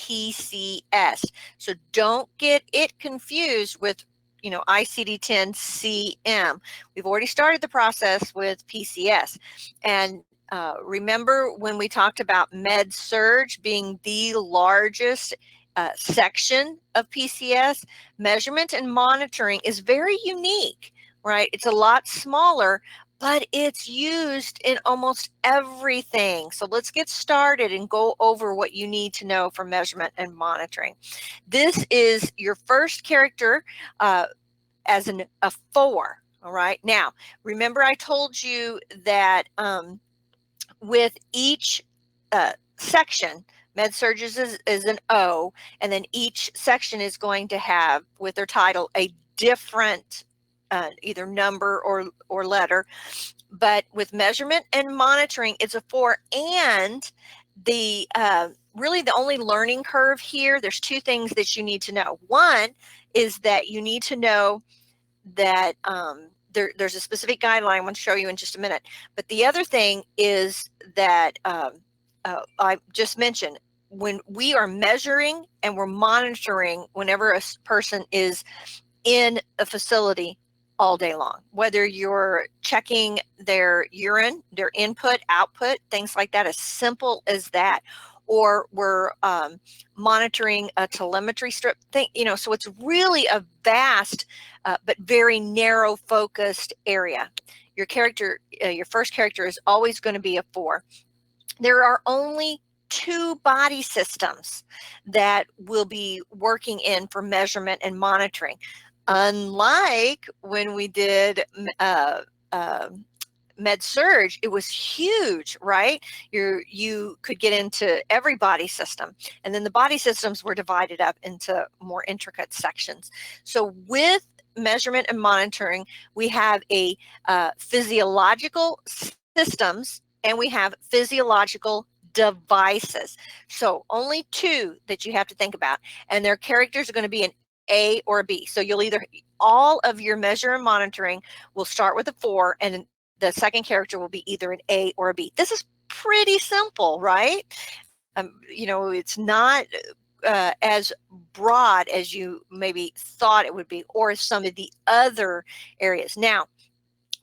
PCS. So don't get it confused with, you know, ICD-10 CM. We've already started the process with PCS. And remember when we talked about med-surg being the largest section of PCS, measurement and monitoring is very unique, right? It's a lot smaller, but it's used in almost everything. So let's get started and go over what you need to know for measurement and monitoring. This is your first character as a 4, all right? Now, remember I told you that with each section, med-surg is an O, and then each section is going to have, with their title, a different either number or letter. But with measurement and monitoring, it's a 4. And the really the only learning curve here, there's 2 things that you need to know. One is that you need to know that there's a specific guideline I want to show you in just a minute. But the other thing is that I just mentioned, when we are measuring and we're monitoring whenever a person is in a facility all day long, whether you're checking their urine, their input, output, things like that, as simple as that, or we're monitoring a telemetry strip thing, you know, so it's really a vast but very narrow focused area. Your character, your first character is always going to be a 4. There are only 2 body systems that will be working in for measurement and monitoring. Unlike when we did med-surg, it was huge, right? You could get into every body system, and then the body systems were divided up into more intricate sections. So with measurement and monitoring, we have a physiological systems and we have physiological devices. So only 2 that you have to think about, and their characters are going to be an A or a B. So you'll either, all of your measure and monitoring will start with a 4, and the second character will be either an A or a B. This is pretty simple, right? You know, it's not as broad as you maybe thought it would be, or some of the other areas. Now,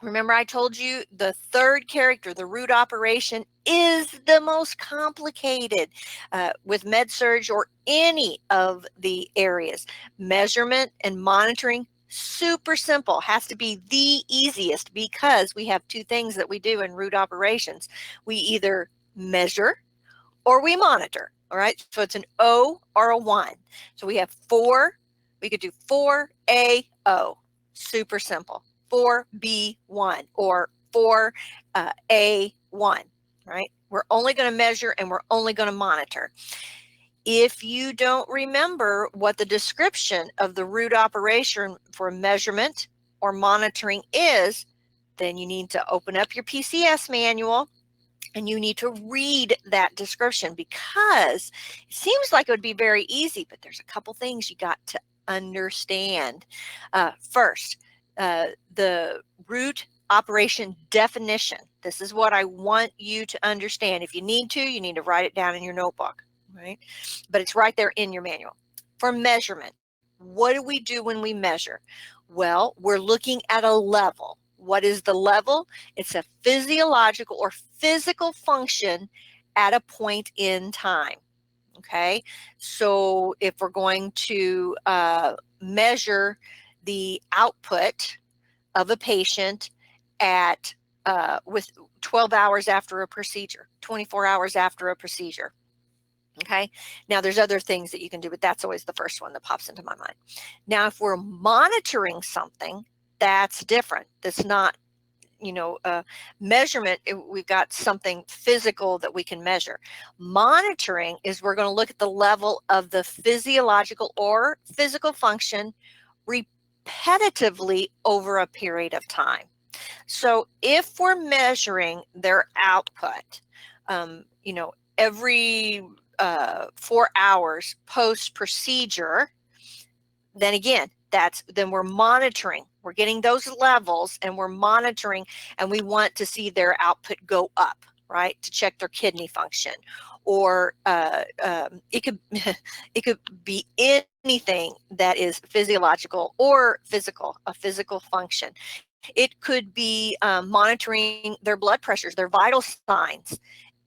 remember I told you the third character, the root operation, is the most complicated with med-surg or any of the areas. Measurement and monitoring, super simple, has to be the easiest, because we have 2 things that we do in root operations. We either measure or we monitor, all right? So it's an O or a 1. So we have 4, we could do 4AO, super simple. 4B1 or 4A1, right? We're only going to measure and we're only going to monitor. If you don't remember what the description of the root operation for measurement or monitoring is, then you need to open up your PCS manual and you need to read that description, because it seems like it would be very easy, but there's a couple things you got to understand. First, the root operation definition. This is what I want you to understand. If you need to write it down in your notebook, right? But it's right there in your manual. For measurement, what do we do when we measure? Well, we're looking at a level. What is the level? It's a physiological or physical function at a point in time. Okay, so if we're going to measure the output of a patient at with 12 hours after a procedure, 24 hours after a procedure. Okay, now there's other things that you can do, but that's always the first one that pops into my mind. Now, if we're monitoring something, that's different. That's not, you know, measurement. We've got something physical that we can measure. Monitoring is we're going to look at the level of the physiological or physical function repetitively over a period of time. So if we're measuring their output, you know, every 4 hours post procedure, then again, then we're monitoring. We're getting those levels and we're monitoring, and we want to see their output go up, right? To check their kidney function, or it could it could be anything that is physiological or physical, a physical function. It could be monitoring their blood pressures, their vital signs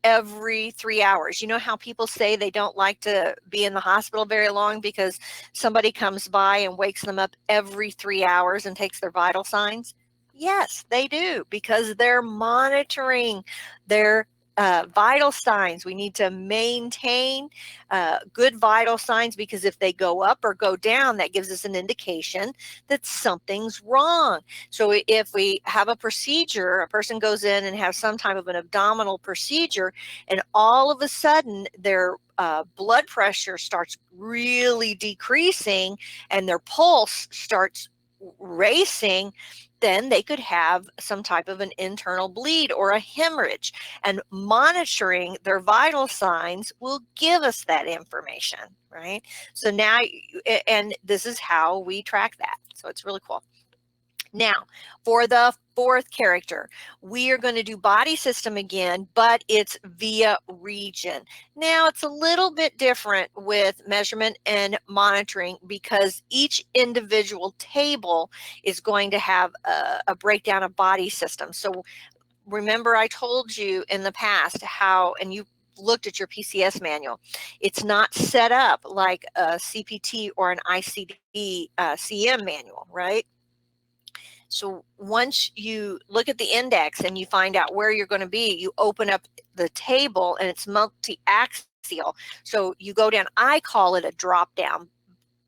every 3 hours. You know how people say they don't like to be in the hospital very long because somebody comes by and wakes them up every 3 hours and takes their vital signs? Yes, they do, because they're monitoring their vital signs. We need to maintain good vital signs, because if they go up or go down, that gives us an indication that something's wrong. So if we have a procedure, a person goes in and has some type of an abdominal procedure, and all of a sudden their blood pressure starts really decreasing and their pulse starts racing, then they could have some type of an internal bleed or a hemorrhage. And monitoring their vital signs will give us that information, right? So now, and this is how we track that. So it's really cool. Now, for the fourth character, we are going to do body system again, but it's via region. Now, it's a little bit different with measurement and monitoring, because each individual table is going to have a breakdown of body system. So remember, I told you in the past how, and you looked at your PCS manual, it's not set up like a CPT or an ICD-10 manual, right? So once you look at the index and you find out where you're going to be, you open up the table and it's multi-axial. So you go down, I call it a drop down,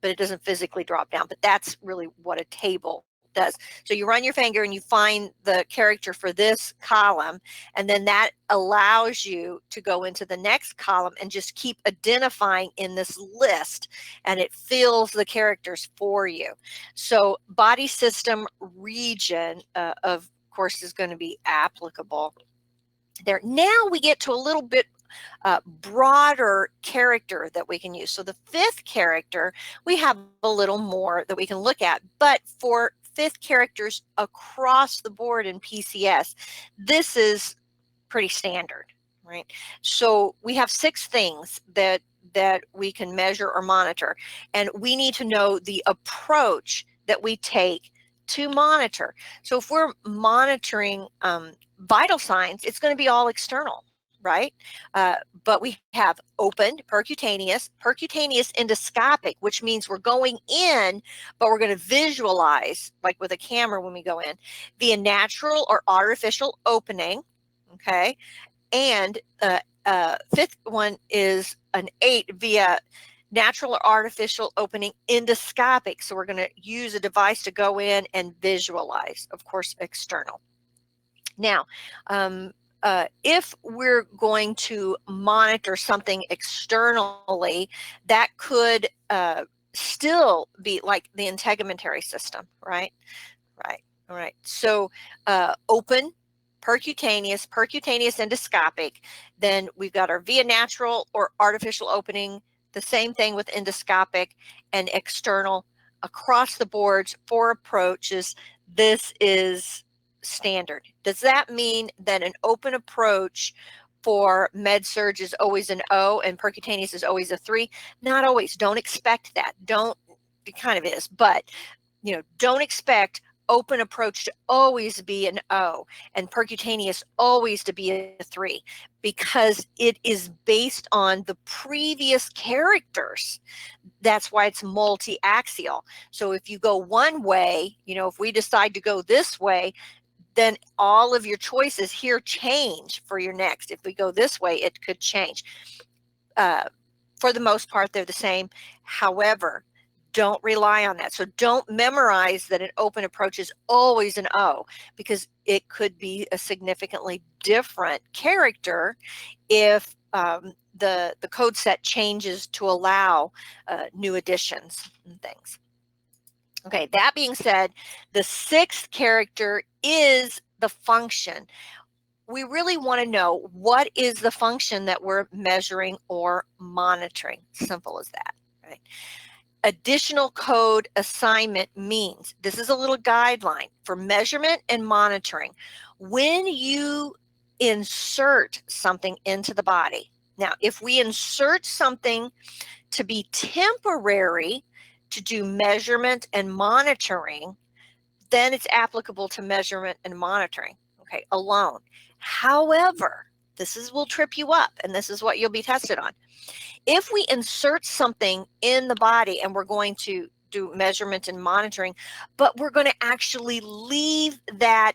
but it doesn't physically drop down, but that's really what a table does. So you run your finger and you find the character for this column, and then that allows you to go into the next column and just keep identifying in this list, and it fills the characters for you. So body system region, of course, is going to be applicable there. Now we get to a little bit broader character that we can use. So the fifth character, we have a little more that we can look at, but for fifth characters across the board in PCS, this is pretty standard, right? So we have 6 things that we can measure or monitor, and we need to know the approach that we take to monitor. So if we're monitoring vital signs, it's going to be all external, right? But we have open, percutaneous endoscopic, which means we're going in, but we're going to visualize, like with a camera when we go in, via natural or artificial opening, okay? And fifth one is an 8 via natural or artificial opening endoscopic. So we're going to use a device to go in and visualize, of course, external. Now, if we're going to monitor something externally, that could still be like the integumentary system, right? Right. All right. So open, percutaneous endoscopic. Then we've got our via natural or artificial opening. The same thing with endoscopic and external across the boards for approaches. This is standard. Does that mean that an open approach for med-surg is always an O and percutaneous is always a 3? Not always. Don't expect that. Don't, it kind of is, but you know, don't expect open approach to always be an O and percutaneous always to be a 3, because it is based on the previous characters. That's why it's multi-axial. So if you go one way, you know, if we decide to go this way, then all of your choices here change for your next. If we go this way, it could change. For the most part, they're the same. However, don't rely on that. So don't memorize that an open approach is always an O, because it could be a significantly different character if the code set changes to allow new additions and things. Okay, that being said, the 6th character is the function. We really want to know what is the function that we're measuring or monitoring. Simple as that, right? Additional code assignment means, this is a little guideline for measurement and monitoring. When you insert something into the body, Now, if we insert something to be temporary to do measurement and monitoring, then it's applicable to measurement and monitoring, okay, alone. However, will trip you up, and this is what you'll be tested on. If we insert something in the body and we're going to do measurement and monitoring, but we're going to actually leave that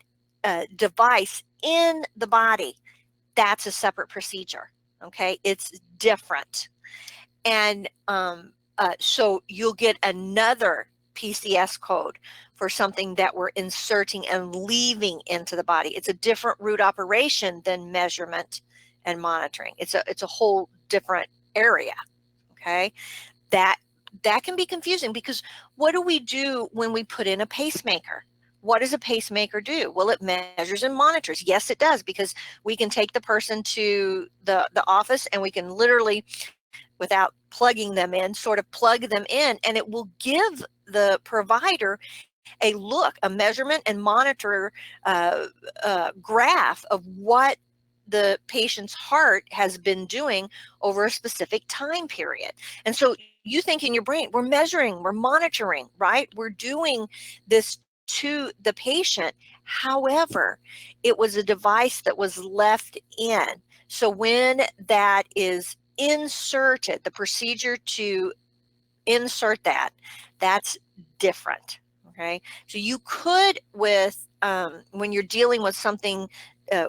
device in the body, that's a separate procedure, okay? It's different. And so you'll get another PCS code for something that we're inserting and leaving into the body. It's a different root operation than measurement and monitoring. It's a whole different area, okay? That can be confusing, because what do we do when we put in a pacemaker? What does a pacemaker do? Well, it measures and monitors. Yes, it does, because we can take the person to the office and we can literally, without plugging them in, sort of plug them in, and it will give the provider a look, a measurement and monitor graph of what the patient's heart has been doing over a specific time period. And so you think in your brain, we're measuring, we're monitoring, right? We're doing this to the patient. However, it was a device that was left in. So when that is inserted, the procedure to insert that's different. Okay, so you could, with when you're dealing with something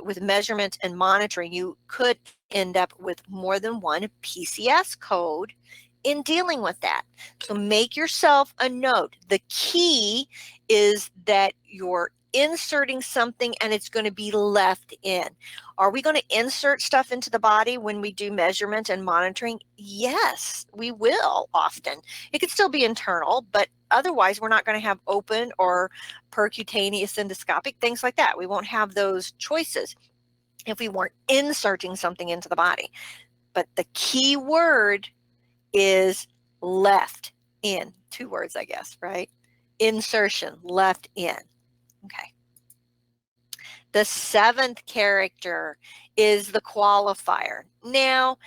with measurement and monitoring, you could end up with more than one PCS code in dealing with that. So make yourself a note. The key is that you're inserting something and it's going to be left in. Are we going to insert stuff into the body when we do measurement and monitoring? Yes, we will often. It could still be internal, but otherwise we're not going to have open or percutaneous endoscopic, things like that. We won't have those choices if we weren't inserting something into the body. But the key word is left in. 2 words, I guess, right? Insertion, left in. Okay. The 7th character is the qualifier. Now,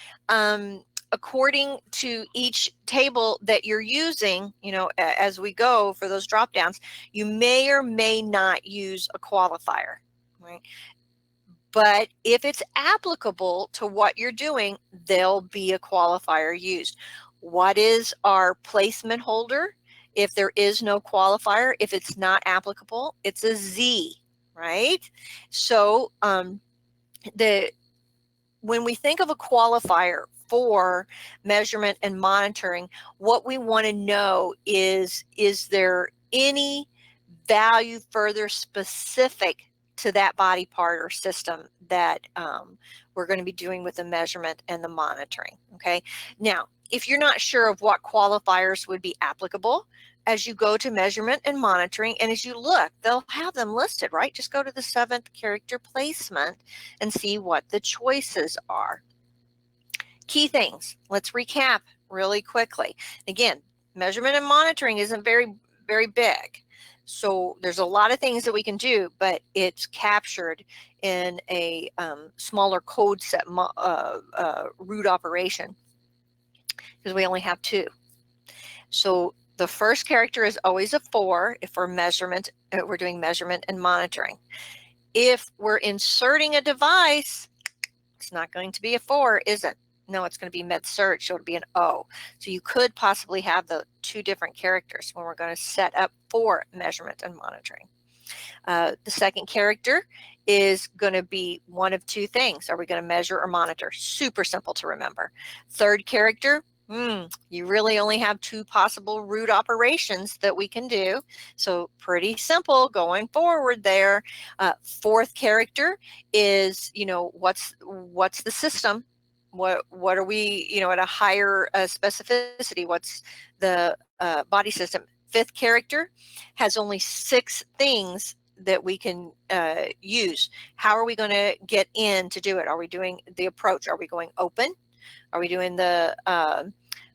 according to each table that you're using, as we go for those drop downs, you may or may not use a qualifier, right? But if it's applicable to what you're doing, there'll be a qualifier used. What is our placement holder? If there is no qualifier, if it's not applicable, it's a Z, right? So when we think of a qualifier for measurement and monitoring, what we want to know is there any value further specific to that body part or system that we're going to be doing with the measurement and the monitoring, okay? Now, if you're not sure of what qualifiers would be applicable, as you go to measurement and monitoring, and as you look, they'll have them listed, right? Just go to the 7th character placement and see what the choices are. Key things. Let's recap really quickly. Again, measurement and monitoring isn't very, very big. So there's a lot of things that we can do, but it's captured in a smaller code set root operation, because we only have 2. So the first character is always a 4 if we're we're doing measurement and monitoring. If we're inserting a device, it's not going to be a 4, is it? No, it's going to be med search, so it'll be an O. So you could possibly have the 2 different characters when we're going to set up for measurement and monitoring. The second character is going to be one of 2 things. Are we going to measure or monitor? Super simple to remember. Third character, you really only have 2 possible root operations that we can do. So pretty simple going forward there. Fourth character is, what's the system? What are we, at a higher specificity? What's the body system? Fifth character has only 6 things that we can use. How are we going to get in to do it? Are we doing the approach? Are we going open? Are we doing the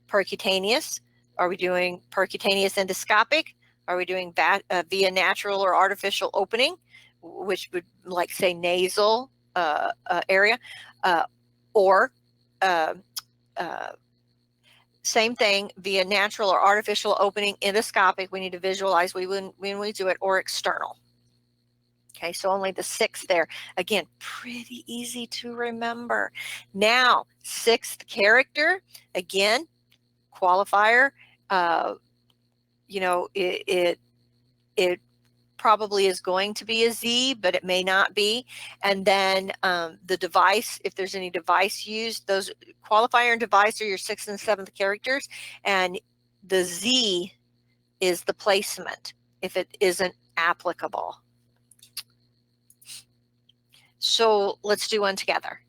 percutaneous? Are we doing percutaneous endoscopic? Are we doing via natural or artificial opening, which would, like, say, nasal area? Or same thing, via natural or artificial opening, endoscopic, we need to visualize when we do it, or external. Okay, so only the 6 there. Again, pretty easy to remember. Now, 6th character, again, qualifier, it probably is going to be a Z, but it may not be. And then the device, if there's any device used, those qualifier and device are your 6th and 7th characters, and the Z is the placement if it isn't applicable. So let's do one together.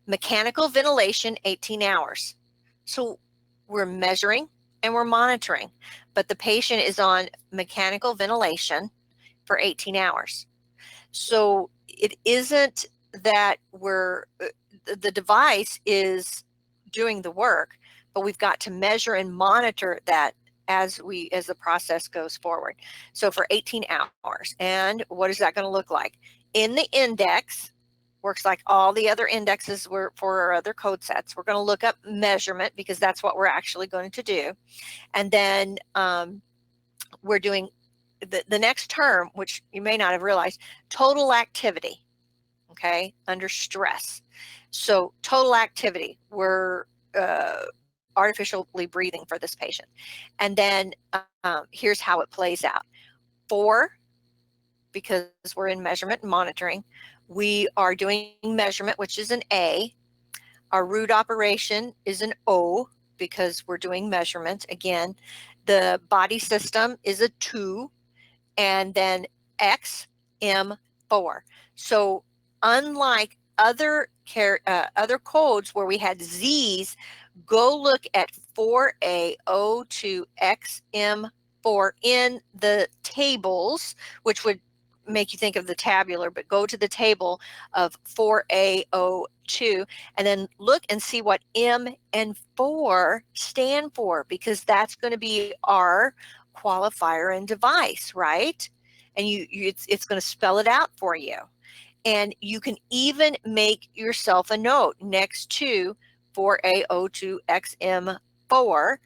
Mechanical ventilation, 18 hours. So we're measuring and we're monitoring, but the patient is on mechanical ventilation for 18 hours. So it isn't that the device is doing the work, but we've got to measure and monitor that as the process goes forward. So for 18 hours, and what is that going to look like? In the index, works like all the other indexes were for our other code sets. We're going to look up measurement because that's what we're actually going to do. And then we're doing the next term, which you may not have realized, total activity, okay, under stress. So total activity, we're artificially breathing for this patient. And then here's how it plays out. 4, because we're in measurement and monitoring, we are doing measurement, which is an A. Our root operation is an O, because we're doing measurement. Again, the body system is a 2, and then X, M, 4. So unlike other codes where we had Z's, go look at 4A, O2, X, M, 4 in the tables, which would make you think of the tabular, but go to the table of 4A02 and then look and see what M and 4 stand for, because that's going to be our qualifier and device, right? And it's going to spell it out for you. And you can even make yourself a note next to 4A02XM4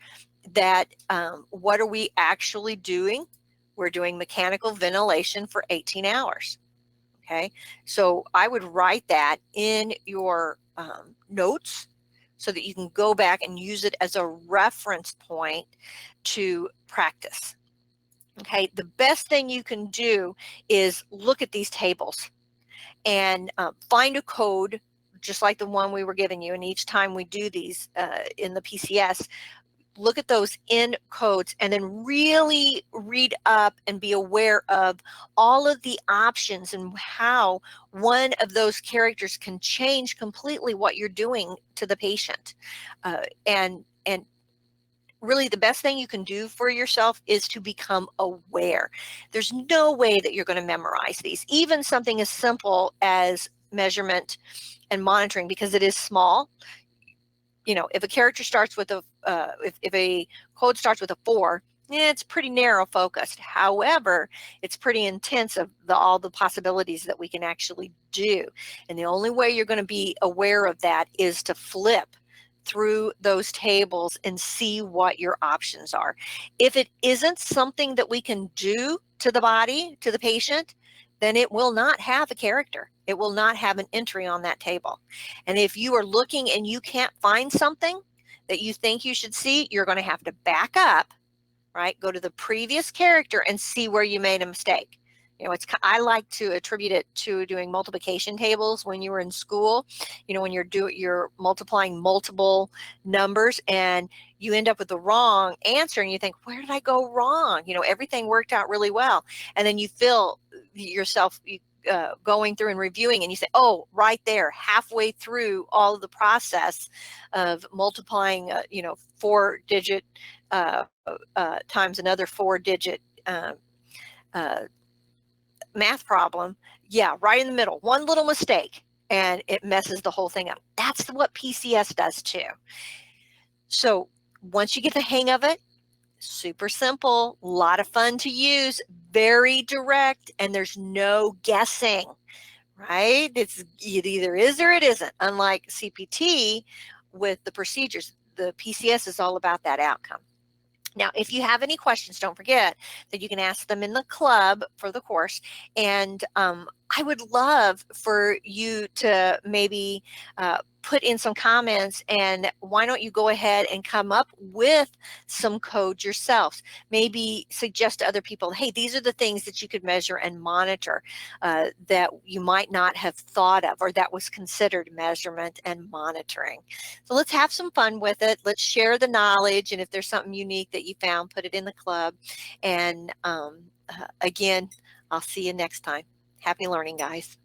that what are we actually doing? We're doing mechanical ventilation for 18 hours. Okay, so I would write that in your notes so that you can go back and use it as a reference point to practice. Okay, the best thing you can do is look at these tables and find a code just like the one we were giving you. And each time we do these in the PCS, look at those in codes and then really read up and be aware of all of the options and how one of those characters can change completely what you're doing to the patient. And really the best thing you can do for yourself is to become aware. There's no way that you're going to memorize these, even something as simple as measurement and monitoring, because it is small. You know, if a character starts with a, if a code starts with a 4, it's pretty narrow focused. However, it's pretty intense of all the possibilities that we can actually do. And the only way you're going to be aware of that is to flip through those tables and see what your options are. If it isn't something that we can do to the body, to the patient, then it will not have a character. It will not have an entry on that table. And if you are looking and you can't find something that you think you should see, you're going to have to back up, right? Go to the previous character and see where you made a mistake. You know, I like to attribute it to doing multiplication tables when you were in school. You know, when you're multiplying multiple numbers and you end up with the wrong answer and you think, where did I go wrong? You know, everything worked out really well. And then you feel yourself going through and reviewing and you say, oh, right there, halfway through all of the process of multiplying, 4-digit times another 4-digit math problem, yeah, right in the middle, one little mistake and it messes the whole thing up. That's what PCS does too. So once you get the hang of it, super simple, a lot of fun to use, very direct, and there's no guessing, right? It either is or it isn't. Unlike CPT, with the procedures. The PCS is all about that outcome. Now, if you have any questions, don't forget that you can ask them in the club for the course. And I would love for you to maybe put in some comments, and why don't you go ahead and come up with some code yourselves. Maybe suggest to other people, hey, these are the things that you could measure and monitor that you might not have thought of, or that was considered measurement and monitoring. So let's have some fun with it. Let's share the knowledge, and if there's something unique that you found, put it in the club. And again, I'll see you next time. Happy learning, guys.